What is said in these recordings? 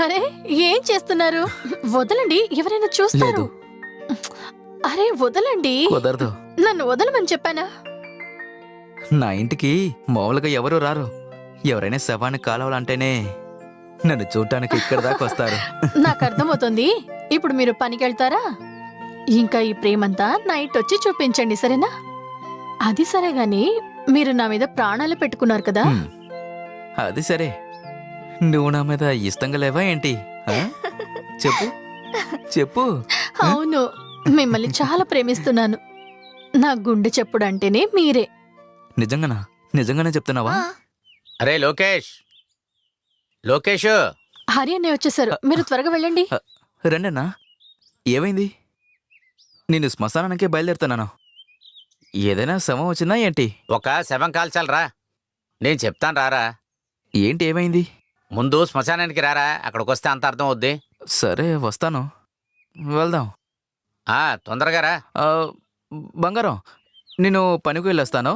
అరే ఏం చేస్తున్నారు? వదలండి, ఎవరైనా చూస్తారు. అరే వదలండి. కుదరదు. నన్ను వదలమని చెప్పానా? నా ఇంటికి మామూలుగా ఎవరు రారు. ఎవరైనా శవాన్ని కాలవాలంటేనే నన్ను చూడటానికి ఇక్కడ దాకా వస్తారు. నాకు అర్థమవుతుంది. ఇప్పుడు మీరు పనికి వెళ్తారా? ఇంకా ఈ ప్రేమంతా నైట్ వచ్చి చూపించండి, సరేనా? అది సరే గాని మీరు నా మీద ప్రాణాలు పెట్టుకున్నారు కదా. అది సరే, నువ్వు నా మీద ఇష్టంగా లేవా ఏంటి? చెప్పు చెప్పు. అవును, మిమ్మల్ని చాలా ప్రేమిస్తున్నాను. నా గుండె చెప్పుడు అంటేనే మీరే. నిజంగానా? నిజంగానే చెప్తున్నావా? అరే లోకేష్, లోకేష్, హరి అన్నయ్య వచ్చేసారు, మీరు త్వరగా వెళ్ళండి. రండన్నా. ఏమైంది? నేను శ్మశానానికే బయలుదేరుతున్నాను. ఏదైనా శవం వచ్చిందా ఏంటి? ఒక శవం కాల్చాలరా. నేను చెప్తాను రారా. ఏంటి ఏమైంది? ముందు శ్మశానానికి రారా, అక్కడికి వస్తే అంత అర్థం అవుద్ది. సరే వస్తాను, వెళ్దాం. తొందరగా రా. బంగారం, నేను పనికి వెళ్ళొస్తాను.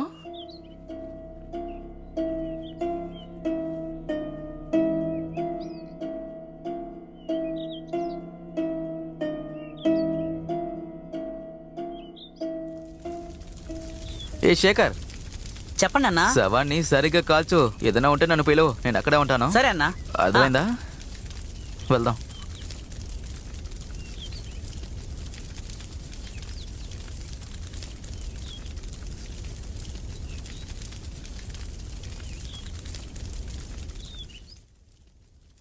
ఏ శేఖర్, చెప్పండి అన్నా. శవాన్ని సరిగ్గా కాల్చు. ఏదైనా ఉంటే నన్ను పిలువు, నేను అక్కడే ఉంటాను. సరే అన్నా. అర్థమైందా? వెళ్దాం.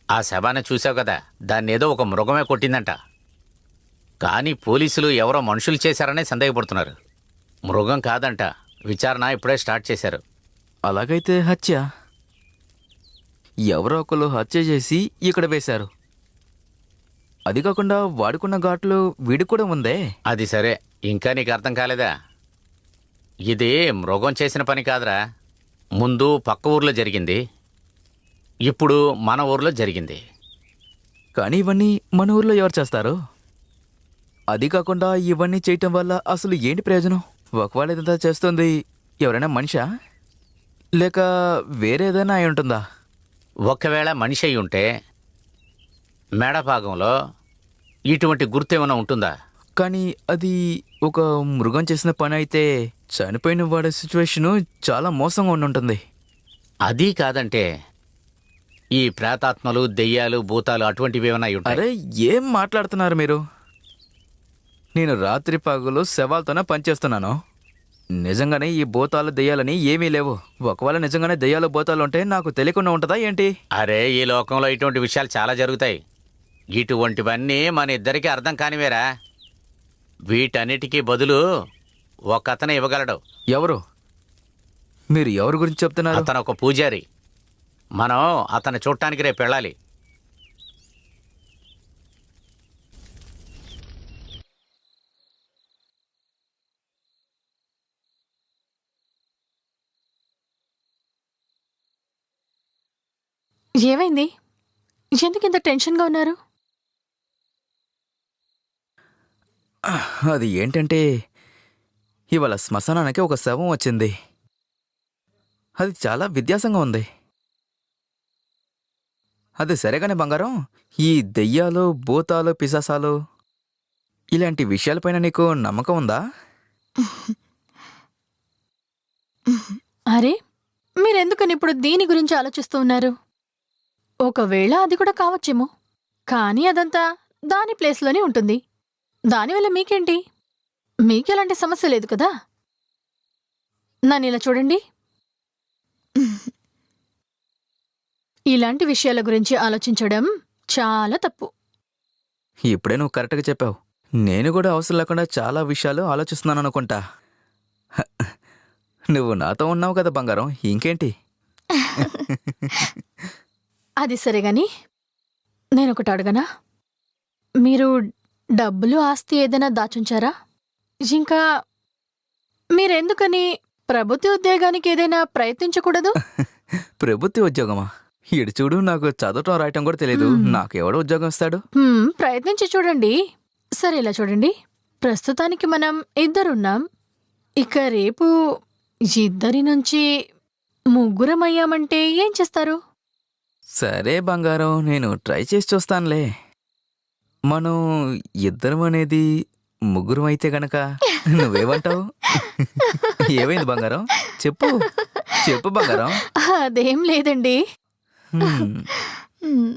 ఆ శవాన్ని చూసావు కదా, దాన్ని ఏదో ఒక మృగమే కొట్టిందంట. కానీ పోలీసులు ఎవరో మనుషులు చేశారనే సందేహపడుతున్నారు. మృగం కాదంట. విచారణ ఇప్పుడే స్టార్ట్ చేశారు. అలాగైతే హత్య. ఎవరో ఒకరు హత్య చేసి ఇక్కడ వేశారు. అది కాకుండా వాడుకున్న ఘాట్లు వీడికి కూడా ఉందే. అది సరే, ఇంకా నీకు అర్థం కాలేదా? ఇది మృగం చేసిన పని కాదురా. ముందు పక్క ఊర్లో జరిగింది, ఇప్పుడు మన ఊర్లో జరిగింది. కానీ ఇవన్నీ మన ఊర్లో ఎవరు చేస్తారు? అది కాకుండా ఇవన్నీ చేయటం వల్ల అసలు ఏంటి ప్రయోజనం? ఒకవేళ ఇదంతా చేస్తుంది ఎవరైనా మనిషా, లేక వేరేదైనా అయి ఉంటుందా? ఒకవేళ మనిషి అయి ఉంటే మెడ భాగంలో ఇటువంటి గుర్తేమైనా ఉంటుందా? కానీ అది ఒక మృగం చేసిన పని అయితే చనిపోయిన వాడి సిచ్యువేషను చాలా మోసంగా ఉంటుంది. అది కాదంటే ఈ ప్రేతాత్మలు, దెయ్యాలు, భూతాలు అటువంటివి ఏమైనా అయి ఉంటాయి. అరే ఏం మాట్లాడుతున్నారు మీరు? నేను రాత్రి పగలు శవాలతోనే పనిచేస్తున్నాను. నిజంగానే ఈ భూతాలు దెయ్యాలని ఏమీ లేవు. ఒకవేళ నిజంగానే దెయ్యాలు భూతాలు ఉంటే నాకు తెలియకుండా ఉంటుందా ఏంటి? అరే ఈ లోకంలో ఇటువంటి విషయాలు చాలా జరుగుతాయి. ఇటువంటివన్నీ మన ఇద్దరికీ అర్థం కానివేరా. వీటన్నిటికీ బదులు ఒక అతను ఇవ్వగలడు. ఎవరు? మీరు ఎవరి గురించి చెప్తున్నారు? అతను ఒక పూజారి. మనం అతను చూడటానికి రేపు వెళ్ళాలి. ఏమైంది? ఎందుకు ఇంత టెన్షన్గా ఉన్నారు? అది ఏంటంటే ఇవాళ శ్మశానానికి ఒక శవం వచ్చింది. అది చాలా వ్యత్యాసంగా ఉంది. అది సరేగానే బంగారం, ఈ దెయ్యాలు, భూతాలు, పిశాసాలు ఇలాంటి విషయాలపైన నీకు నమ్మకం ఉందా? అరే మీరెందుకని ఇప్పుడు దీని గురించి ఆలోచిస్తూ ఉన్నారు? ఒకవేళ అది కూడా కావచ్చేమో, కానీ అదంతా దాని ప్లేస్లోనే ఉంటుంది. దానివల్ల మీకేంటి? మీకెలాంటి సమస్య లేదు కదా. నన్ను ఇలా చూడండి. ఇలాంటి విషయాల గురించి ఆలోచించడం చాలా తప్పు. ఇప్పుడే నువ్వు కరెక్ట్గా చెప్పావు. నేను కూడా అవసరం లేకుండా చాలా విషయాలు ఆలోచిస్తున్నాను అనుకుంటా. నువ్వు నాతో ఉన్నావు కదా బంగారం, ఇంకేంటి? అది సరేగాని నేనొకటి అడగనా? మీరు డబ్బులు, ఆస్తి ఏదైనా దాచుంచారా? ఇంకా మీరెందుకని ప్రభుత్వ ఉద్యోగానికి ఏదైనా ప్రయత్నించకూడదు? ప్రభుత్వ ఉద్యోగమా? ఇడు చూడు, నాకు చదవటం రాయటం కూడా తెలియదు. నాకు ఎవడు ఉద్యోగం ఇస్తాడు? ప్రయత్నించి చూడండి. సరే ఇలా చూడండి, ప్రస్తుతానికి మనం ఇద్దరున్నాం. ఇక రేపు ఇద్దరి నుంచి ముగ్గురం అయ్యామంటే ఏం చేస్తారు? సరే బంగారం, నేను ట్రై చేసి చూస్తానులే. మనం ఇద్దరం అనేది ముగ్గురం అయితే గనక నువ్వేమంటావు? ఏమైంది బంగారం? చెప్పు చెప్పు బంగారం. అదేం లేదండి. హ్మ్. హ్మ్.